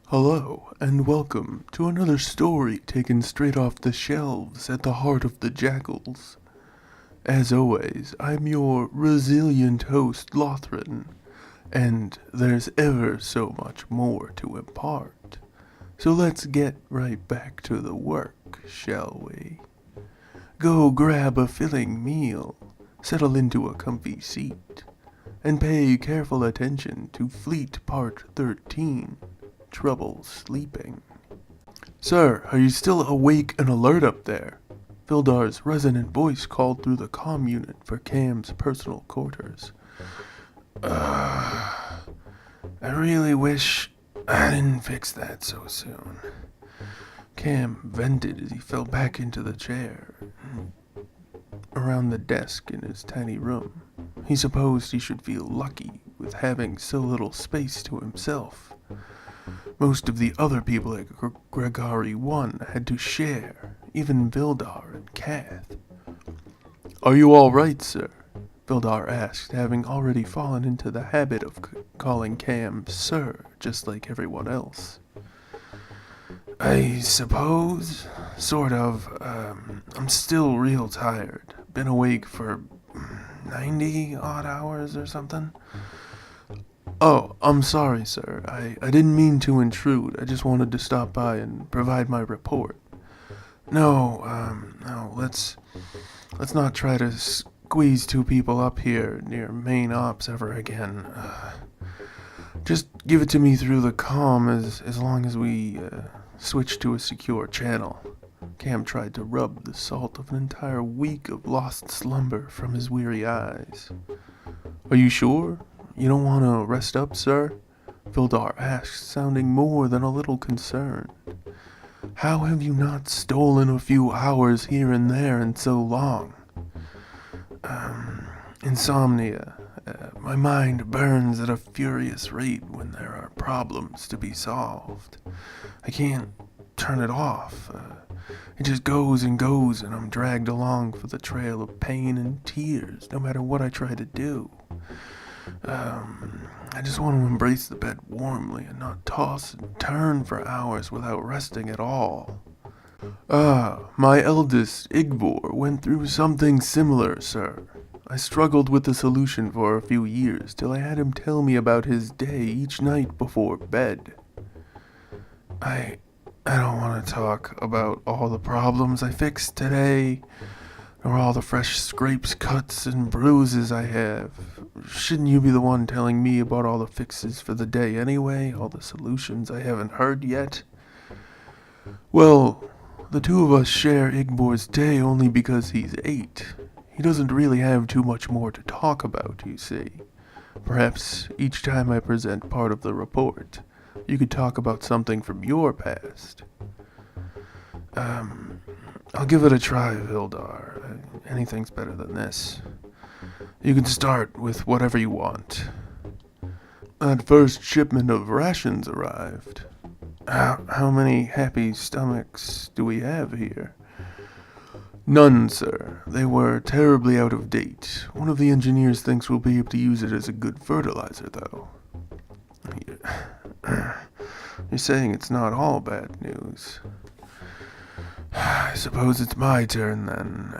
Hello, and welcome to another story taken straight off the shelves at the heart of the Jakuls. As always, I'm your resilient host, Lothran, and there's ever so much more to impart. So let's get right back to the work, shall we? Go grab a filling meal, settle into a comfy seat, and pay careful attention to Fleet Part 13. Trouble sleeping. Sir, are you still awake and alert up there? Vildar's resonant voice called through the comm unit for Cam's personal quarters. I really wish I didn't fix that so soon. Cam vented as he fell back into the chair, around the desk in his tiny room. He supposed he should feel lucky with having so little space to himself. Most of the other people at Gregory 1 had to share, even Vildar and Kath. Are you all right, sir? Vildar asked, having already fallen into the habit of calling Cam sir, just like everyone else. I suppose, sort of. I'm still real tired. Been awake for 90 odd hours or something. Oh, I'm sorry, sir. I didn't mean to intrude. I just wanted to stop by and provide my report. No, let's not try to squeeze two people up here near main ops ever again. Just give it to me through the comm as long as we switch to a secure channel. Cam tried to rub the salt of an entire week of lost slumber from his weary eyes. Are you sure? You don't want to rest up, sir? Vildar asked, sounding more than a little concerned. How have you not stolen a few hours here and there in so long? Insomnia. My mind burns at a furious rate when there are problems to be solved. I can't turn it off. It just goes and goes, and I'm dragged along for the trail of pain and tears, no matter what I try to do. I just want to embrace the bed warmly and not toss and turn for hours without resting at all. My eldest, Igbor, went through something similar, sir. I struggled with the solution for a few years till I had him tell me about his day each night before bed. I don't want to talk about all the problems I fixed today, or all the fresh scrapes, cuts, and bruises I have. Shouldn't you be the one telling me about all the fixes for the day anyway? All the solutions I haven't heard yet? Well, the two of us share Igbor's day only because he's 8. He doesn't really have too much more to talk about, you see. Perhaps each time I present part of the report, you could talk about something from your past. I'll give it a try, Vildar. Anything's better than this. You can start with whatever you want. That first shipment of rations arrived. How many happy stomachs do we have here? None, sir. They were terribly out of date. One of the engineers thinks we'll be able to use it as a good fertilizer, though. You're saying it's not all bad news. I suppose it's my turn then.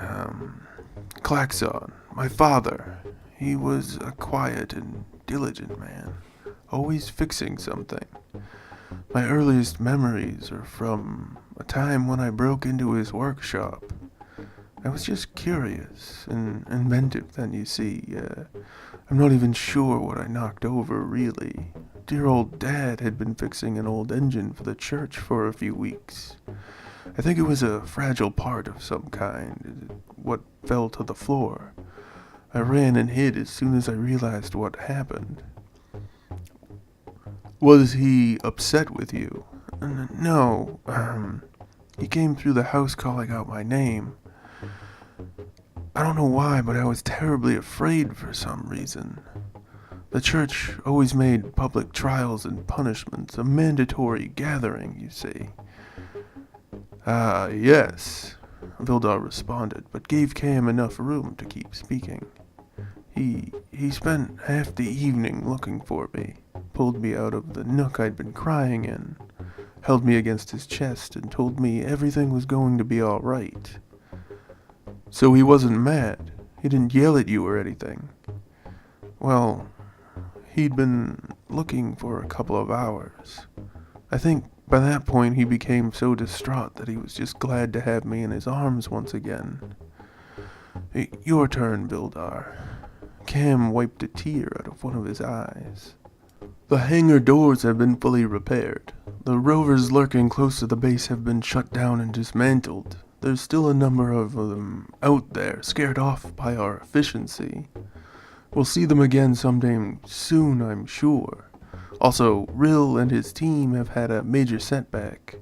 Klaxon, my father. He was a quiet and diligent man, always fixing something. My earliest memories are from a time when I broke into his workshop. I was just curious and inventive then, you see. I'm not even sure what I knocked over, really. Dear old Dad had been fixing an old engine for the church for a few weeks. I think it was a fragile part of some kind, what fell to the floor. I ran and hid as soon as I realized what happened. Was he upset with you? No, he came through the house calling out my name. I don't know why, but I was terribly afraid for some reason. The church always made public trials and punishments a mandatory gathering, you see. Yes, Vildar responded, but gave Cam enough room to keep speaking. He spent half the evening looking for me, pulled me out of the nook I'd been crying in. held me against his chest and told me everything was going to be all right. So he wasn't mad. He didn't yell at you or anything. Well, he'd been looking for a couple of hours. I think by that point he became so distraught that he was just glad to have me in his arms once again. Your turn, Vildar. Cam wiped a tear out of one of his eyes. The hangar doors have been fully repaired. The rovers lurking close to the base have been shut down and dismantled. There's still a number of them out there, scared off by our efficiency. We'll see them again someday soon, I'm sure. Also, Rill and his team have had a major setback.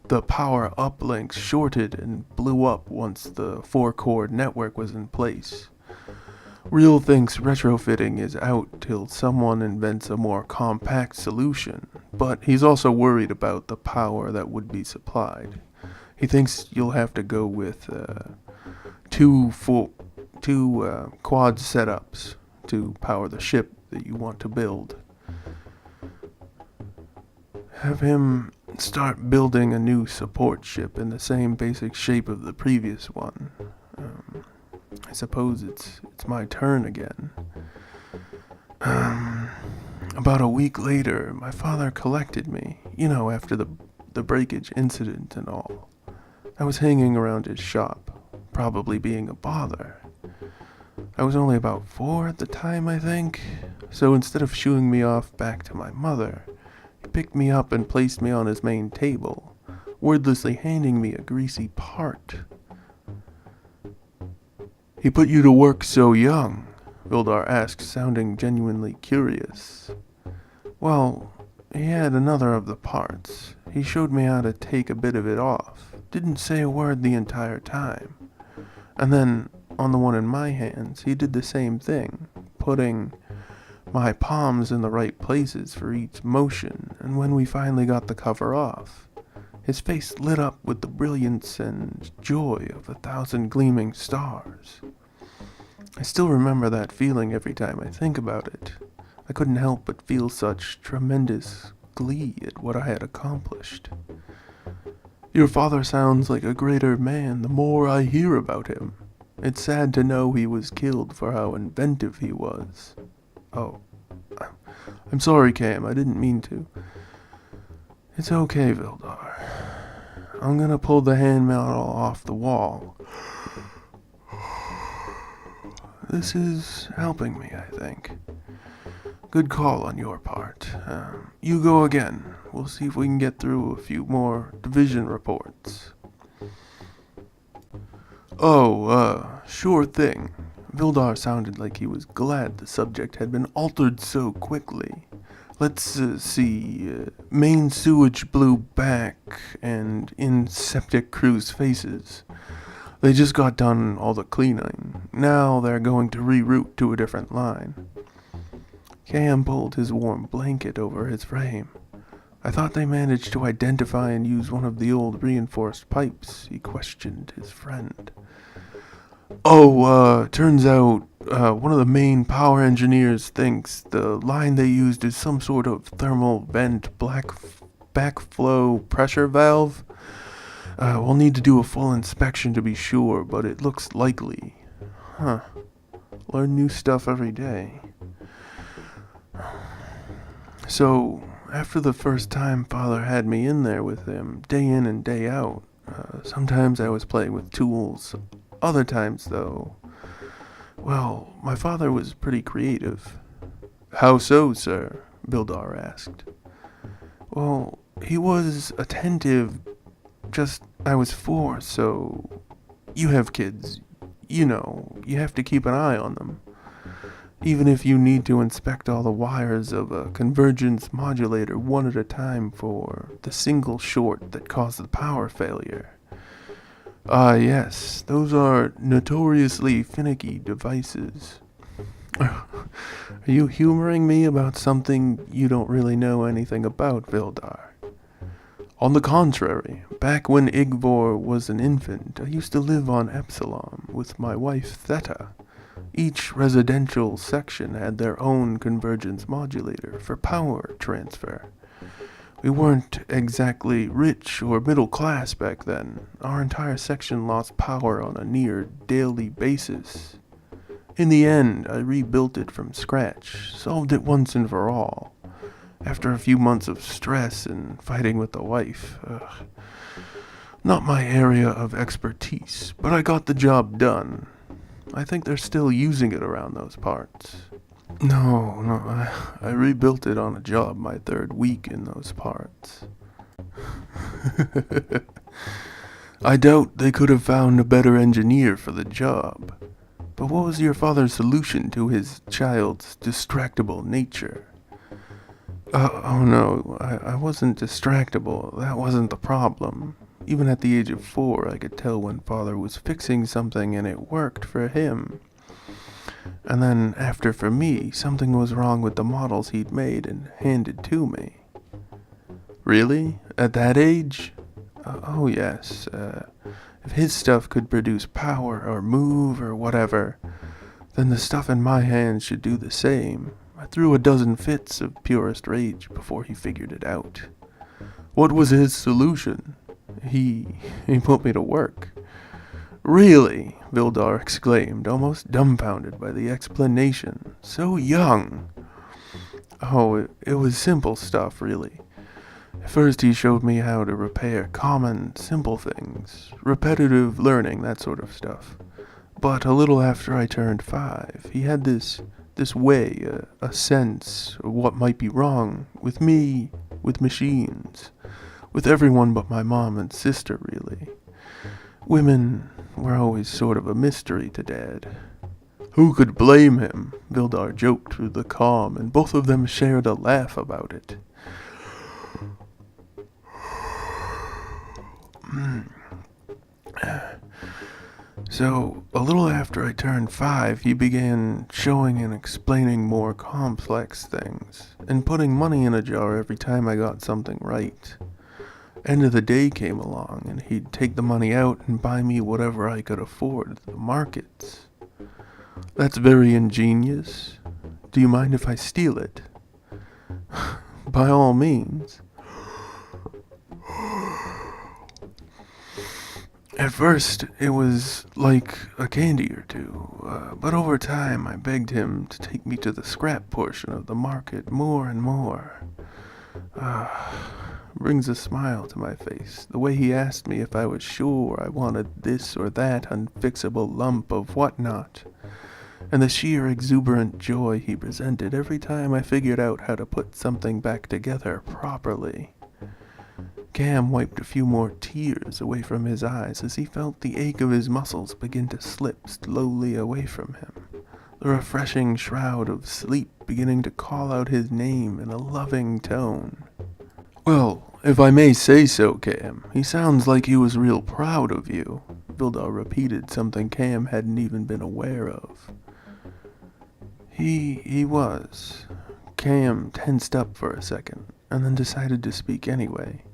The power uplinks shorted and blew up once the 4-core network was in place. Rill thinks retrofitting is out till someone invents a more compact solution, but he's also worried about the power that would be supplied. He thinks you'll have to go with two quad setups to power the ship that you want to build. Have him start building a new support ship in the same basic shape of the previous one. I suppose it's my turn again. About a week later, my father collected me, after the breakage incident and all. I was hanging around his shop, probably being a bother. I was only about 4 at the time, I think, so instead of shooing me off back to my mother, he picked me up and placed me on his main table, wordlessly handing me a greasy part. He put you to work so young? Vildar asked, sounding genuinely curious. Well, he had another of the parts. He showed me how to take a bit of it off. Didn't say a word the entire time. And then, on the one in my hands, he did the same thing, putting my palms in the right places for each motion, and when we finally got the cover off, his face lit up with the brilliance and joy of 1,000 gleaming stars. I still remember that feeling every time I think about it. I couldn't help but feel such tremendous glee at what I had accomplished. Your father sounds like a greater man the more I hear about him. It's sad to know he was killed for how inventive he was. Oh, I'm sorry, Cam, I didn't mean to. It's okay, Vildar. I'm gonna pull the hand model off the wall. This is helping me, I think. Good call on your part. You go again. We'll see if we can get through a few more division reports. Oh, sure thing. Vildar sounded like he was glad the subject had been altered so quickly. Let's see. Main sewage blew back and in septic crew's faces. They just got done all the cleaning. Now they're going to reroute to a different line. Cam pulled his warm blanket over his frame. I thought they managed to identify and use one of the old reinforced pipes, he questioned his friend. Oh, turns out one of the main power engineers thinks the line they used is some sort of thermal vent backflow pressure valve. We'll need to do a full inspection to be sure, but it looks likely. Huh. Learn new stuff every day. So, after the first time Father had me in there with him, day in and day out, sometimes I was playing with tools. Other times, though, well, my father was pretty creative. How so, sir? Vildar asked. Well, he was attentive, just I was 4, so you have kids. You have to keep an eye on them. Even if you need to inspect all the wires of a convergence modulator one at a time for the single short that caused the power failure. Yes, those are notoriously finicky devices. Are you humoring me about something you don't really know anything about, Vildar? On the contrary, back when Igvor was an infant, I used to live on Epsilon with my wife Theta. Each residential section had their own convergence modulator for power transfer. We weren't exactly rich or middle class back then. Our entire section lost power on a near daily basis. In the end, I rebuilt it from scratch, solved it once and for all. After a few months of stress and fighting with the wife. Not my area of expertise, but I got the job done. I think they're still using it around those parts. No, I rebuilt it on a job my third week in those parts. I doubt they could have found a better engineer for the job. But what was your father's solution to his child's distractible nature? Oh no, I wasn't distractible. That wasn't the problem. Even at the age of 4, I could tell when father was fixing something and it worked for him. And then, after for me, something was wrong with the models he'd made and handed to me. Really? At that age? Oh yes. If his stuff could produce power or move or whatever, then the stuff in my hands should do the same. I threw a dozen fits of purest rage before he figured it out. What was his solution? He put me to work. Really? Vildar exclaimed, almost dumbfounded by the explanation. So young. Oh, it was simple stuff, really. First he showed me how to repair common, simple things, repetitive learning, that sort of stuff. But a little after I turned 5, he had this way, a sense of what might be wrong with me, with machines, with everyone but my mom and sister, really. Women were always sort of a mystery to Dad. Who could blame him? Vildar joked through the calm, and both of them shared a laugh about it. So, a little after I turned 5, he began showing and explaining more complex things, and putting money in a jar every time I got something right. End of the day came along, and he'd take the money out and buy me whatever I could afford at the markets. That's very ingenious. Do you mind if I steal it? By all means. At first, it was like a candy or two, but over time I begged him to take me to the scrap portion of the market more and more. Brings a smile to my face, the way he asked me if I was sure I wanted this or that unfixable lump of whatnot, and the sheer exuberant joy he presented every time I figured out how to put something back together properly. Cam wiped a few more tears away from his eyes as he felt the ache of his muscles begin to slip slowly away from him, the refreshing shroud of sleep beginning to call out his name in a loving tone. Well, if I may say so, Cam, he sounds like he was real proud of you. Vildar repeated something Cam hadn't even been aware of. He was. Cam tensed up for a second, and then decided to speak anyway.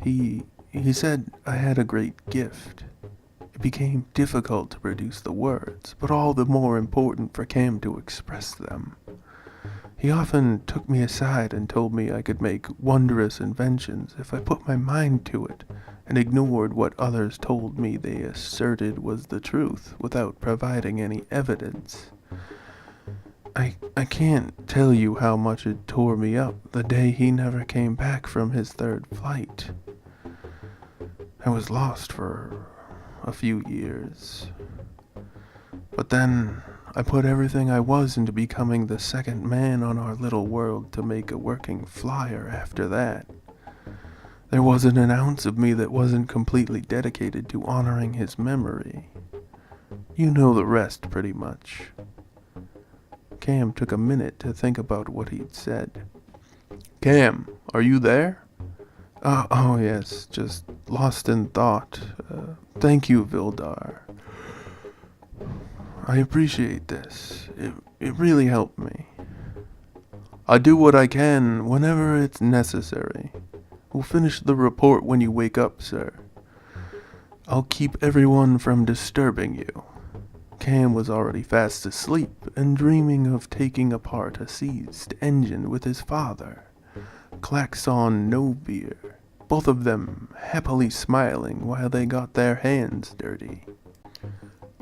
He said I had a great gift. It became difficult to produce the words, but all the more important for Cam to express them. He often took me aside and told me I could make wondrous inventions if I put my mind to it and ignored what others told me they asserted was the truth without providing any evidence. I can't tell you how much it tore me up the day he never came back from his third flight. I was lost for a few years. But then I put everything I was into becoming the second man on our little world to make a working flyer after that. There wasn't an ounce of me that wasn't completely dedicated to honoring his memory. You know the rest, pretty much. Cam took a minute to think about what he'd said. Cam, are you there? Oh yes, just lost in thought. Thank you, Vildar. I appreciate this. It really helped me. I do what I can whenever it's necessary. We'll finish the report when you wake up, sir. I'll keep everyone from disturbing you. Cam was already fast asleep and dreaming of taking apart a seized engine with his father. klaxon no beer, both of them happily smiling while they got their hands dirty.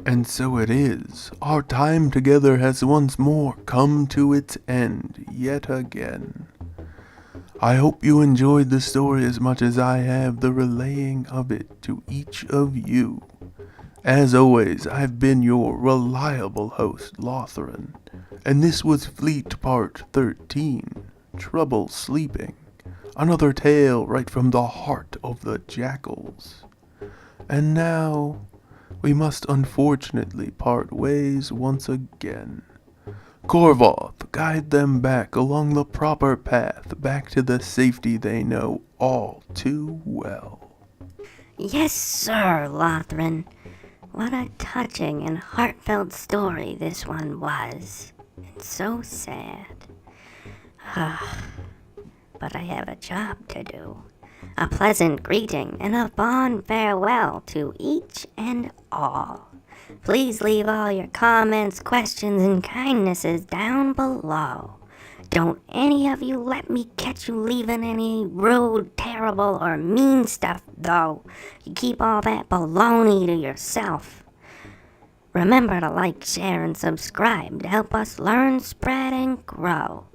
And so it is, our time together has once more come to its end yet again. I hope you enjoyed the story as much as I have the relaying of it to each of you. As always, I've been your reliable host, Lothran, and this was Fleet Part 13, Trouble Sleeping, another tale right from the heart of the Jakuls. And now, we must unfortunately part ways once again. Korvoth, guide them back along the proper path, back to the safety they know all too well. Yes, sir, Lothran. What a touching and heartfelt story this one was. And so sad. But I have a job to do. A pleasant greeting and a fond farewell to each and all. Please leave all your comments, questions, and kindnesses down below. Don't any of you let me catch you leaving any rude, terrible, or mean stuff, though. You keep all that baloney to yourself. Remember to like, share, and subscribe to help us learn, spread, and grow.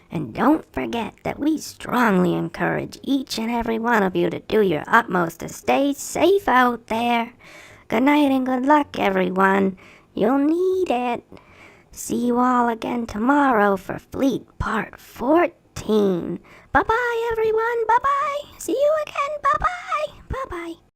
And don't forget that we strongly encourage each and every one of you to do your utmost to stay safe out there. Good night and good luck, everyone. You'll need it. See you all again tomorrow for Fleet Part 14. Bye-bye, everyone. Bye-bye. See you again. Bye-bye. Bye-bye.